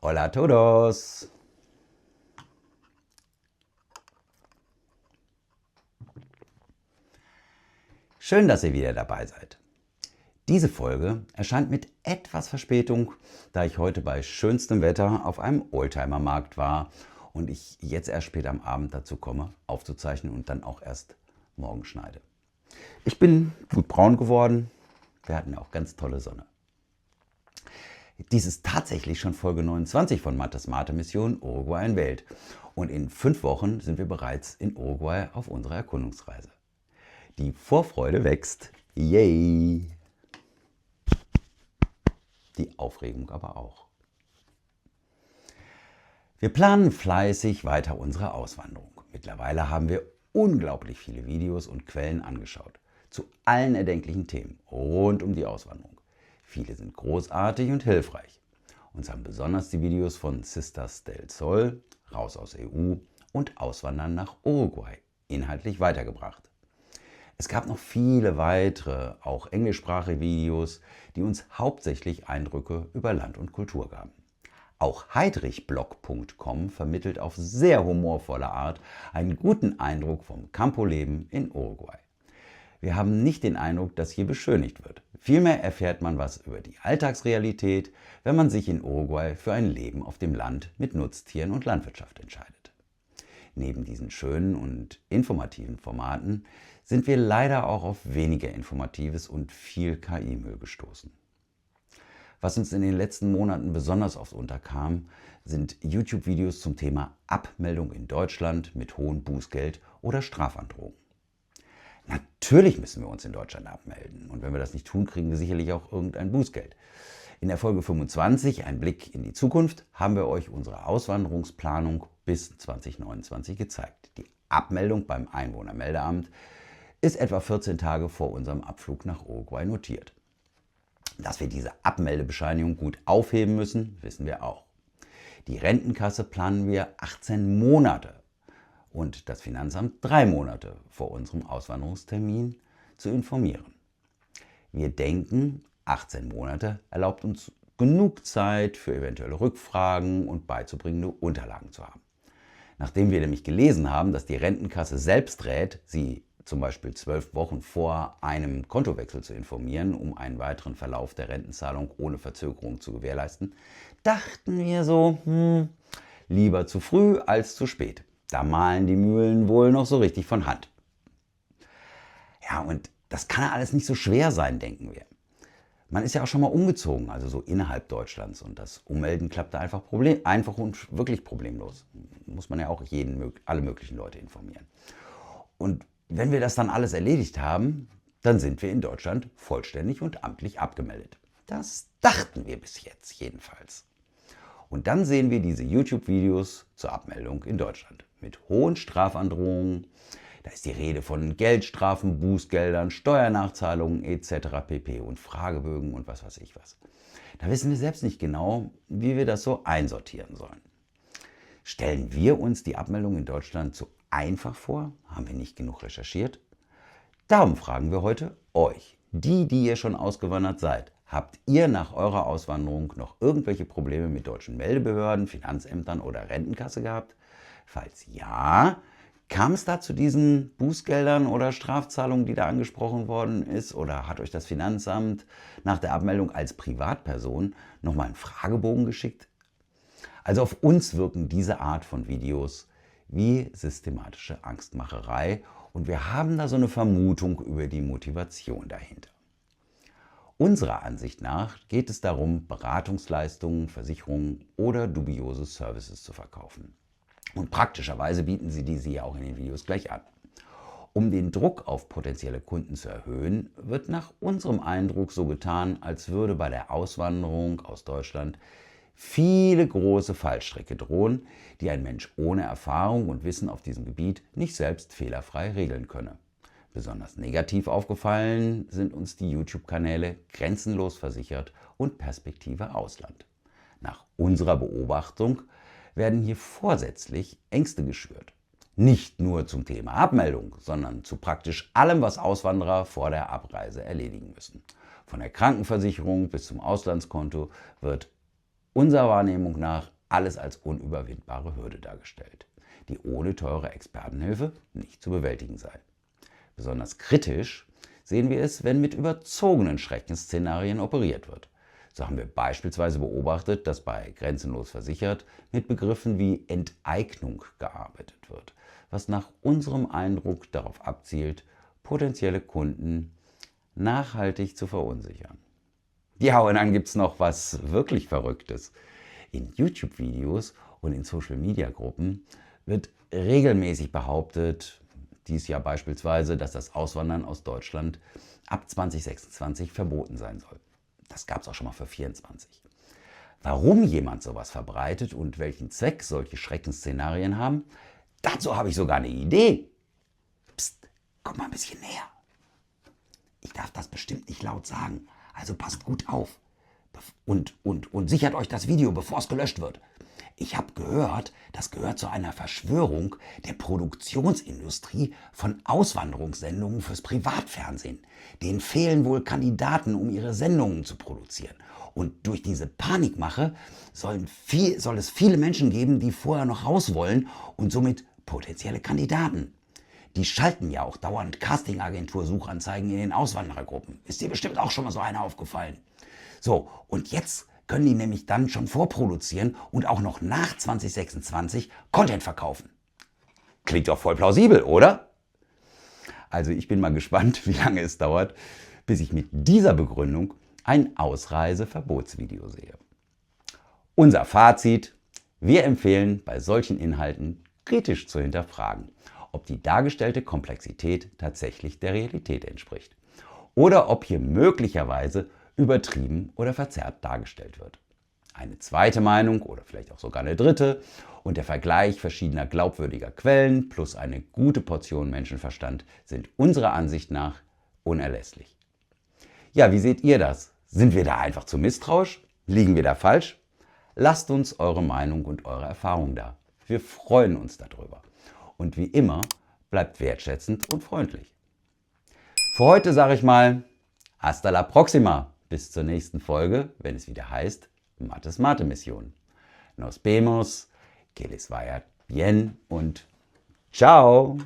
Hola a todos! Schön, dass ihr wieder dabei seid. Diese Folge erscheint mit etwas Verspätung, da ich heute bei schönstem Wetter auf einem Oldtimer-Markt war und ich jetzt erst spät am Abend dazu komme, aufzuzeichnen und dann auch erst morgen schneide. Ich bin gut braun geworden, wir hatten auch ganz tolle Sonne. Dies ist tatsächlich schon Folge 29 von Mattes Mate Mission Uruguay in Welt und in 5 Wochen sind wir bereits in Uruguay auf unserer Erkundungsreise. Die Vorfreude wächst, yay! Die Aufregung aber auch. Wir planen fleißig weiter unsere Auswanderung. Mittlerweile haben wir unglaublich viele Videos und Quellen angeschaut, zu allen erdenklichen Themen rund um die Auswanderung. Viele sind großartig und hilfreich. Uns haben besonders die Videos von Sisters del Sol, Raus aus EU und Auswandern nach Uruguay inhaltlich weitergebracht. Es gab noch viele weitere, auch englischsprachige Videos, die uns hauptsächlich Eindrücke über Land und Kultur gaben. Auch heidrichblog.com vermittelt auf sehr humorvolle Art einen guten Eindruck vom Campo-Leben in Uruguay. Wir haben nicht den Eindruck, dass hier beschönigt wird. Vielmehr erfährt man was über die Alltagsrealität, wenn man sich in Uruguay für ein Leben auf dem Land mit Nutztieren und Landwirtschaft entscheidet. Neben diesen schönen und informativen Formaten sind wir leider auch auf weniger Informatives und viel KI-Müll gestoßen. Was uns in den letzten Monaten besonders oft unterkam, sind YouTube-Videos zum Thema Abmeldung in Deutschland mit hohem Bußgeld oder Strafandrohung. Natürlich müssen wir uns in Deutschland abmelden und wenn wir das nicht tun, kriegen wir sicherlich auch irgendein Bußgeld. In der Folge 25, ein Blick in die Zukunft, haben wir euch unsere Auswanderungsplanung bis 2029 gezeigt. Die Abmeldung beim Einwohnermeldeamt ist etwa 14 Tage vor unserem Abflug nach Uruguay notiert. Dass wir diese Abmeldebescheinigung gut aufheben müssen, wissen wir auch. Die Rentenkasse planen wir 18 Monate und das Finanzamt 3 Monate vor unserem Auswanderungstermin zu informieren. Wir denken, 18 Monate erlaubt uns genug Zeit für eventuelle Rückfragen und beizubringende Unterlagen zu haben. Nachdem wir nämlich gelesen haben, dass die Rentenkasse selbst rät, Sie zum Beispiel 12 Wochen vor einem Kontowechsel zu informieren, um einen weiteren Verlauf der Rentenzahlung ohne Verzögerung zu gewährleisten, dachten wir so, lieber zu früh als zu spät. Da mahlen die Mühlen wohl noch so richtig von Hand. Ja, und das kann ja alles nicht so schwer sein, denken wir. Man ist ja auch schon mal umgezogen, also so innerhalb Deutschlands und das Ummelden klappte einfach und wirklich problemlos. Muss man ja auch alle möglichen Leute informieren. Und wenn wir das dann alles erledigt haben, dann sind wir in Deutschland vollständig und amtlich abgemeldet. Das dachten wir bis jetzt jedenfalls. Und dann sehen wir diese YouTube-Videos zur Abmeldung in Deutschland mit hohen Strafandrohungen. Da ist die Rede von Geldstrafen, Bußgeldern, Steuernachzahlungen etc. pp. Und Fragebögen und was weiß ich was. Da wissen wir selbst nicht genau, wie wir das so einsortieren sollen. Stellen wir uns die Abmeldung in Deutschland zu einfach vor? Haben wir nicht genug recherchiert? Darum fragen wir heute euch, die ihr schon ausgewandert seid. Habt ihr nach eurer Auswanderung noch irgendwelche Probleme mit deutschen Meldebehörden, Finanzämtern oder Rentenkasse gehabt? Falls ja, kam es da zu diesen Bußgeldern oder Strafzahlungen, die da angesprochen worden ist? Oder hat euch das Finanzamt nach der Abmeldung als Privatperson nochmal einen Fragebogen geschickt? Also auf uns wirken diese Art von Videos wie systematische Angstmacherei und wir haben da so eine Vermutung über die Motivation dahinter. Unserer Ansicht nach geht es darum, Beratungsleistungen, Versicherungen oder dubiose Services zu verkaufen. Und praktischerweise bieten sie diese ja auch in den Videos gleich an. Um den Druck auf potenzielle Kunden zu erhöhen, wird nach unserem Eindruck so getan, als würde bei der Auswanderung aus Deutschland viele große Fallstricke drohen, die ein Mensch ohne Erfahrung und Wissen auf diesem Gebiet nicht selbst fehlerfrei regeln könne. Besonders negativ aufgefallen sind uns die YouTube-Kanäle Grenzenlos versichert und Perspektive Ausland. Nach unserer Beobachtung werden hier vorsätzlich Ängste geschürt. Nicht nur zum Thema Abmeldung, sondern zu praktisch allem, was Auswanderer vor der Abreise erledigen müssen. Von der Krankenversicherung bis zum Auslandskonto wird unserer Wahrnehmung nach alles als unüberwindbare Hürde dargestellt, die ohne teure Expertenhilfe nicht zu bewältigen sei. Besonders kritisch sehen wir es, wenn mit überzogenen Schreckensszenarien operiert wird. So haben wir beispielsweise beobachtet, dass bei Grenzenlos versichert mit Begriffen wie Enteignung gearbeitet wird, was nach unserem Eindruck darauf abzielt, potenzielle Kunden nachhaltig zu verunsichern. Ja, und dann gibt es noch was wirklich Verrücktes. In YouTube-Videos und in Social-Media-Gruppen wird regelmäßig behauptet, dies Jahr beispielsweise, dass das Auswandern aus Deutschland ab 2026 verboten sein soll. Das gab es auch schon mal für 2024. Warum jemand sowas verbreitet und welchen Zweck solche Schreckensszenarien haben, dazu habe ich sogar eine Idee. Psst, komm mal ein bisschen näher. Ich darf das bestimmt nicht laut sagen, also passt gut auf. Und sichert euch das Video, bevor es gelöscht wird. Ich habe gehört, das gehört zu einer Verschwörung der Produktionsindustrie von Auswanderungssendungen fürs Privatfernsehen. Denen fehlen wohl Kandidaten, um ihre Sendungen zu produzieren. Und durch diese Panikmache soll es viele Menschen geben, die vorher noch raus wollen und somit potenzielle Kandidaten. Die schalten ja auch dauernd Castingagentur-Suchanzeigen in den Auswanderergruppen. Ist dir bestimmt auch schon mal so eine aufgefallen? So, und jetzt können die nämlich dann schon vorproduzieren und auch noch nach 2026 Content verkaufen. Klingt doch voll plausibel, oder? Also ich bin mal gespannt, wie lange es dauert, bis ich mit dieser Begründung ein Ausreiseverbotsvideo sehe. Unser Fazit: Wir empfehlen bei solchen Inhalten kritisch zu hinterfragen, ob die dargestellte Komplexität tatsächlich der Realität entspricht oder ob hier möglicherweise übertrieben oder verzerrt dargestellt wird. Eine zweite Meinung oder vielleicht auch sogar eine dritte und der Vergleich verschiedener glaubwürdiger Quellen plus eine gute Portion Menschenverstand sind unserer Ansicht nach unerlässlich. Ja, wie seht ihr das? Sind wir da einfach zu misstrauisch? Liegen wir da falsch? Lasst uns eure Meinung und eure Erfahrung da. Wir freuen uns darüber. Und wie immer, bleibt wertschätzend und freundlich. Für heute sage ich mal, hasta la próxima. Bis zur nächsten Folge, wenn es wieder heißt Mattes Mate-Mission. Nos vemos, que les vaya bien und ciao!